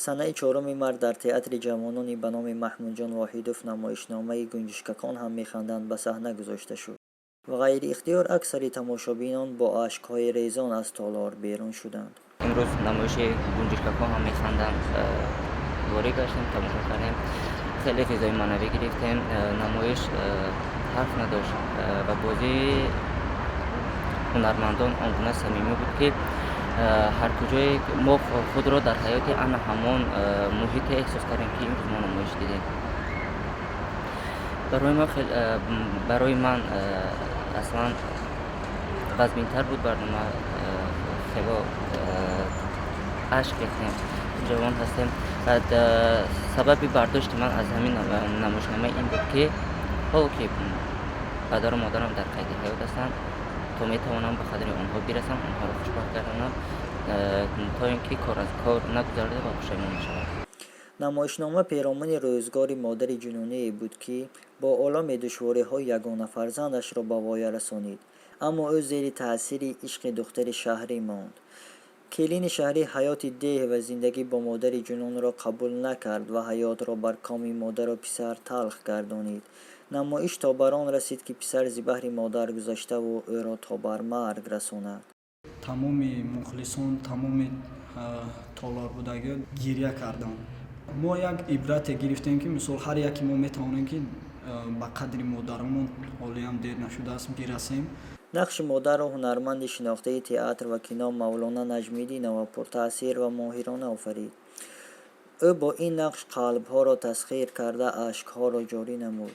санаи 4 март дар театри ҷавонони ба номи Маҳмудҷон Воҳидов намоишномаи Гунҷишкакон ҳам механданд ба саҳна гузошта шуд. ғайриихтиёр аксари тамошобинон бо ашкҳои резон аз толор берун шуданд. имрӯз намоиши Гунҷишкакон ҳам механданд ворид гаштем, тамошо кардем. хеле физои маънавӣ гирифтем. намоиш ҳарф надошт ва бозии ҳунармандон он гуна самимӣ буд, ки ҳар куҷое мо худро дар ҳаёти ана ҳамон муҳите эҳсос кардем, ки имрӯз мо намоиш дидем. барои ман аслан вазминтар буд барнома. хело ашк рехтем, ҷавон ҳастем. сабаби бардошти ман аз ҳамин намоишнома ин буд, ки ҳоло ки падару модарам дар қайди ҳаёт ҳастанд, то метавонам ба қадри онҳо бирасам, онҳоро хушбахт гардонам, то ин ки кор аз кор нагузарда ва пушаймон нашавам. намоишнома перомуни рӯзгори модари ҷунуние буд, ки бо олами душвориҳо ягона фарзандашро ба воя расонид, аммо ӯ зери таъсири ишқи духтари шаҳрӣ монд. келини шаҳрӣ ҳаёти деҳ ва зиндагӣ бо модари ҷунунро қабул накард ва ҳаётро бар коми модару писар талх гардонид. намоиш то бар он расид, ки писар зи баҳри модар гузаштаву ӯро то бар марг расонад. тамоми мухлисон, тамоми толорбудагӣ гирья карданд. мо як ибрате гирифтем, ки мисол ҳар яке мо метавонем, ки ба қадри модарамон ҳолиам дер нашудааст бирасем. нақши модарро ҳунарманди шинохтаи театр ва кино Мавлона Наҷмиддинома пуртаъсир ва моҳирона офарид. ӯ бо ин нақш қалбҳоро тасхир карда ашкҳоро ҷорӣ намуд.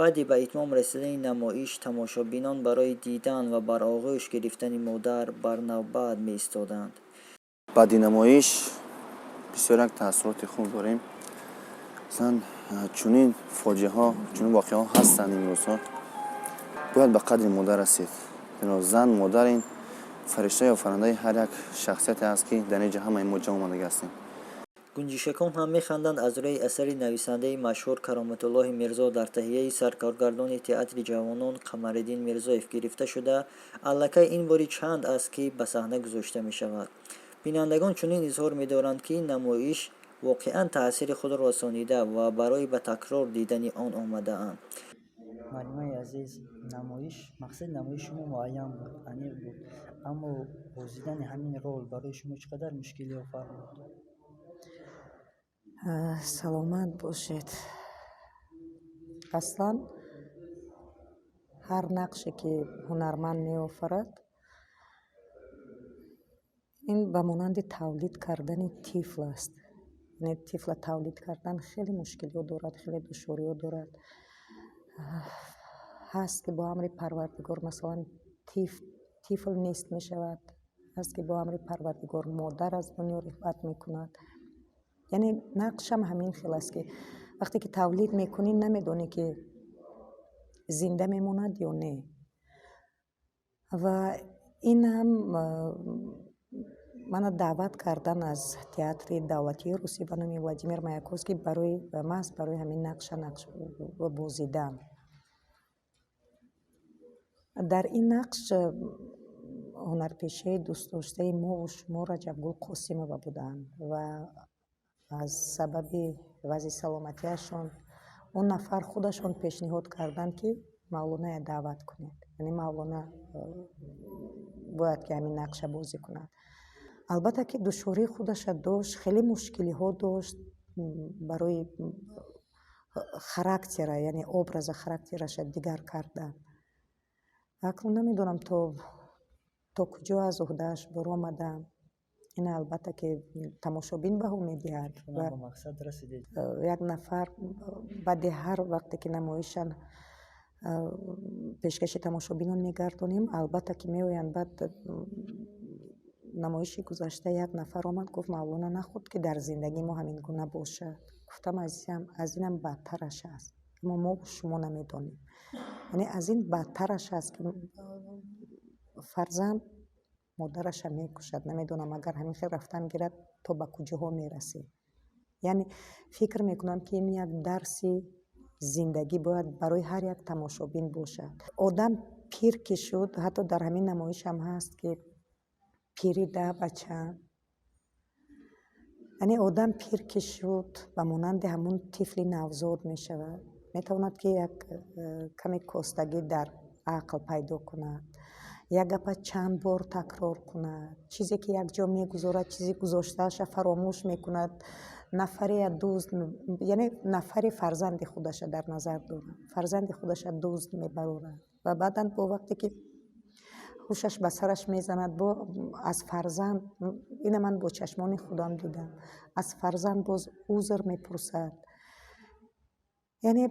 баъди ба итмом расидани намоиш, тамошобинон барои дидан ва бар оғӯш гирифтани модар бар навбат меистоданд. баъди намоиш бисёр як таассуроти хуб дорем. аслан чунин фоҷиаҳо, чунин воқеаҳо ҳастанд имрӯзҳо. бояд ба қадри модар расид. зан модар ин фариштаи офарандаи ҳар як шахсияте аст, ки дар инҷа ҳамаи мо ҷамъ омадаги ҳастем. Гунҷишкакон ҳам механданд аз рӯи асари нависандаи машҳур Кароматуллоҳи Мирзо дар таҳияи саркоргардони театри ҷавонон Қамариддин Мирзоев гирифта шуда, аллакай ин бори чанд аст, ки ба саҳна гузошта мешавад. бинандагон чунин изҳор медоранд, ки намоиш воқеан таъсири худро расонида ва барои ба такрор дидани он омадаанд. маълимаи азиз, мақсади намоиш шумо муайян буд, аниқ буд, аммо бозидани ҳамин рол барои шумо чӣ қадар мушкилӣ офар буд? саломат бошед. аслан ҳар нақше ки ҳунарманд меофарад, ин ба монанди тавлид кардани тифл аст. яъне тифла тавлид кардан хеле мушкилиҳо дорад, хеле душвориҳо дорад. ҳаст ки бо амри парвардигор масалан тифл нест мешавад, ҳаст ки бо амри парвардигор модар аз дунё рихлат мекунад. яъне нақшам ҳамин хел аст, ки вақте ки тавлид мекунӣ намедонӣ, ки зинда мемонад ё не. ва ин ҳам мана даъват кардан аз театри давлатии русӣ ба номи Владимир Маяковский маҳз барои ҳамин нақш бозидан. дар ин нақш ҳунарпешаи дӯстдоштаи мову шумо Раҷабгул Қосимова буданд ва аз сабаби вазъи саломатиашон он нафар худашон пешниҳод карданд, ки Мавлоная даъват кунед. яъне Мавлона бояд ки ҳамин нақша бозӣ кунад. албатта ки душвории худаша дошт, хеле мушкилиҳо дошт барои характера, яъне образа характераша дигар кардан. акнун намедонам то куҷо аз уҳдааш баромадам. ин албатта ки тамошобин баҳо медиҳад. як нафар баъди ҳар вақте ки намоишан пешкаши тамошобинон мегардонем, албатта ки меоянд баъд намоиши гузашта як нафар омад гуфт Мавлона нахуд ки дар зиндагӣ мо ҳамин гуна бошад. гуфтам аз инам бадтараш аст, аммо мо шумо намедонем. яъне аз ин бадтараш аст, ки фарзанд модараша мекушад. намедонам агар ҳамин хел рафтан гирад то ба куҷоҳо мерасед. яъне фикр мекунам, ки ин як дарси зиндагӣ бояд барои ҳар як тамошобин бошад. одам пир ки шуд, ҳатто дар ҳамин намоиш ҳам ҳаст, ки пири 10 бача یعنی آدم پیر که شد و مانند همون طفل نوزاد می شود، می تواند که یک کمی کاستگی در عقل پیدا کند، یک گپ چند بار تکرار کند، چیزی که یک جا می گذارد چیزی گذاشتهش فراموش می کند، نفری دوست، یعنی نفری فرزند خودش در نظر دارد، فرزند خودش دوست می برورد و بعدا با وقتی که هوشش به سرش میزند از فرزند، این من با چشمان خودم دیدم، از فرزند باز عذر میپرسد. یعنی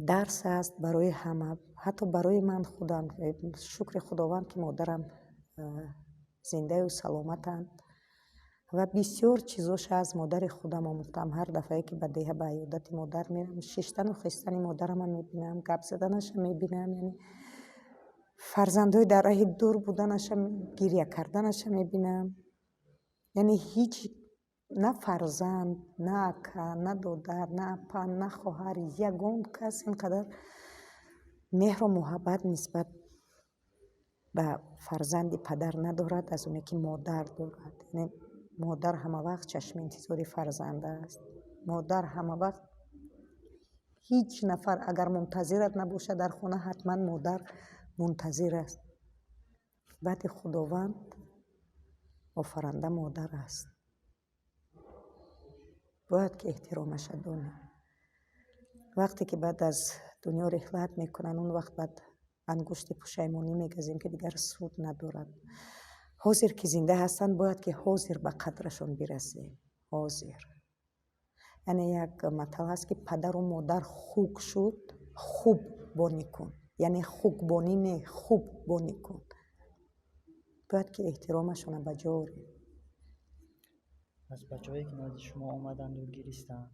درس است برای همه، حتی برای من خودم. شکر خداوند که مادرم زنده و سلامتند و بسیار چیزاش از مادر خودم آموختم. هر دفعه که به دیه به عیادت مادر میرم، ششتن و خستن مادرم میبینم، گپ زدنش میبینم، یعنی فرزندای در راه دور بودنش، گریه کردنش میبینم. یعنی هیچ، نه فرزند، نه اکا، نه دادر، نه اپا، نه خواهر، یگان کس اینقدر مهر و محبت نسبت به فرزند پدر ندارد از اونه که مادر دارد. یعنی مادر همه وقت چشم انتظار فرزند است. مادر همه وقت، هیچ نفر اگر منتظرت نباشه در خونه، حتما مادر منتظر است. بعد خداوند آفرنده مادر است، باید که احترامش دانیم. وقتی که بعد از دنیا رحلت میکنن، اون وقت بعد انگشت پشیمانی میگذیم که دیگر سود ندارد. حاضر که زنده هستن باید که حاضر به قدرشون برسیم. حاضر، یعنی یک مطلب هست که پدر و مادر خوک شد، خوب بانی کن. یعنی خوک بانی نه، خوب بانی کن. باید که احترامشون به جا آوریم. از بچه‌هایی که نزد شما آمدند و گریستند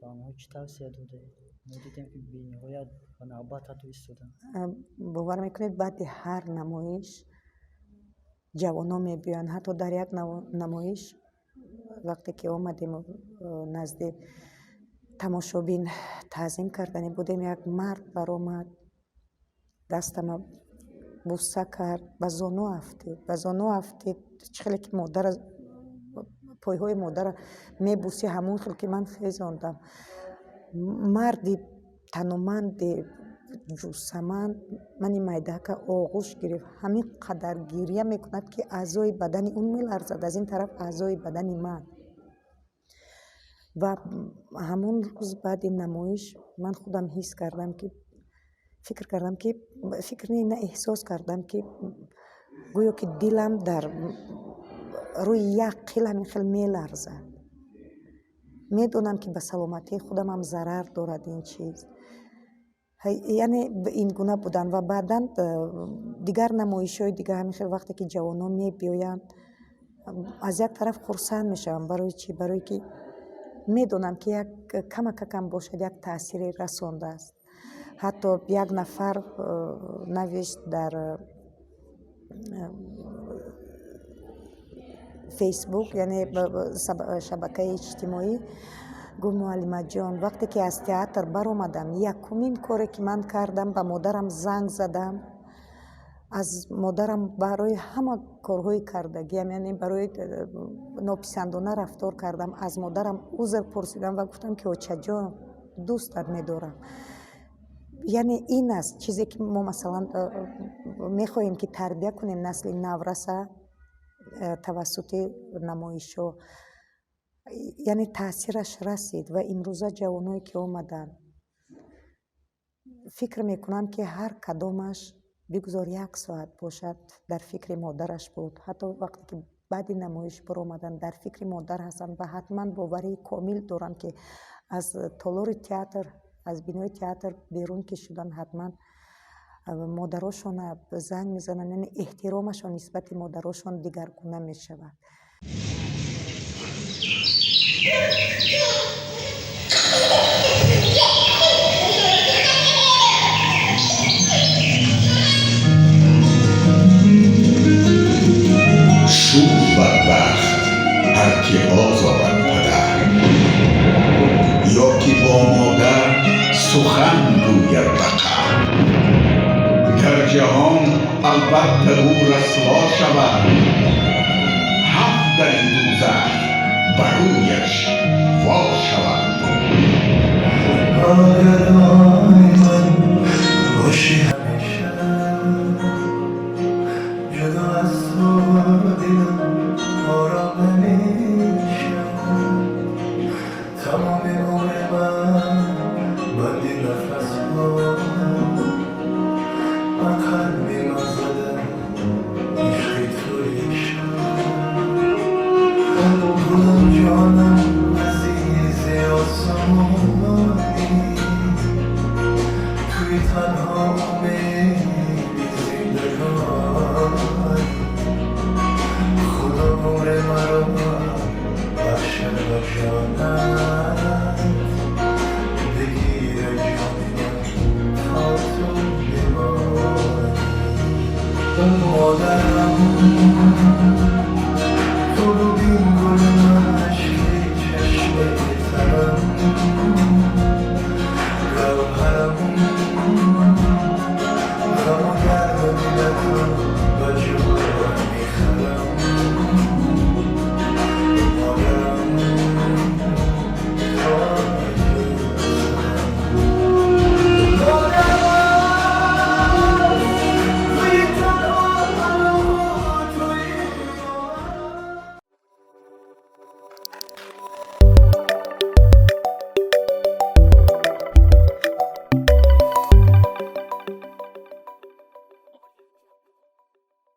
به آنها چه توصیه داده؟ ما دیدیم که بی‌نهایت به نوبت حتی ایستادند. باور میکنید بعد هر نمایش جوانان میبیان. حتی در یک نمایش وقتی که آمدیم نزد تماشابین تعظیم کردنی بودیم، یک مرد برآمد، دستم بوسه کرد، به زانو افتید، چخیلی که مادر پایهای مادر میبوسی، همون خیلی که من خیزاندم. مردی تنومند جوسمند منی میدک آغوش گرفت، همین قدر گریه میکند که اعضای بدن اون میلرزد، از این طرف اعضای بدن من. و همون روز بعد این نمایش من خودم حس کردم که احساس کردم که گویا که دلم در روی یک خیل همین خیل میلرزد. میدونم که به سلامتی خودم هم ضرر دارد این چیز. یعنی این گونه بودن. و بعدا دیگر نمایش های دیگر همین خیل وقتی که جوانان می بیایند، از یک طرف خرسند میشم. برای چی؟ برای که میدونم که یک کم باشد یک تأثیری رسانده است. حتی یک نفر نوشت در فیسبوک، یعنی شبکه اجتماعی، گفت معلمه جان وقتی که از تئاتر برآمدم، یکمین کاری که من کردم به مادرم زنگ زدم. از مادرم برای همه کارهای کردگیم، یعنی برای ناپسندانه رفتار کردم، از مادرم عذر پرسیدم و گفتم که اوچه جان دوستت میدارم. یعنی این است چیزی که ما مثلا میخواهیم که تربیت کنیم نسل نورسه توسط نمایش‌ها. یعنی تاثیرش رسید. و امروزه جوانایی که آمدن، فکر میکنم که هر کدامش بگذار یک ساعت باشد در فکر مادرش بود. حتی وقتی که بعد نمایش برآمدن در فکر مادر هستن و حتما باوری کامل دارم که از طالور تئاتر، از بینای تئاتر بیرون که شدن، حتما مادراشون زنگ میزنن. یعنی احترامشون نسبت مادراشون دیگرگونه میشود. شوم بدبخت هر که آزارد پدر، یا که با مادر سخن گوید بقر. در جهان البته او رسوا شود، هفت در این دوزخ برویش وا شود. آگدان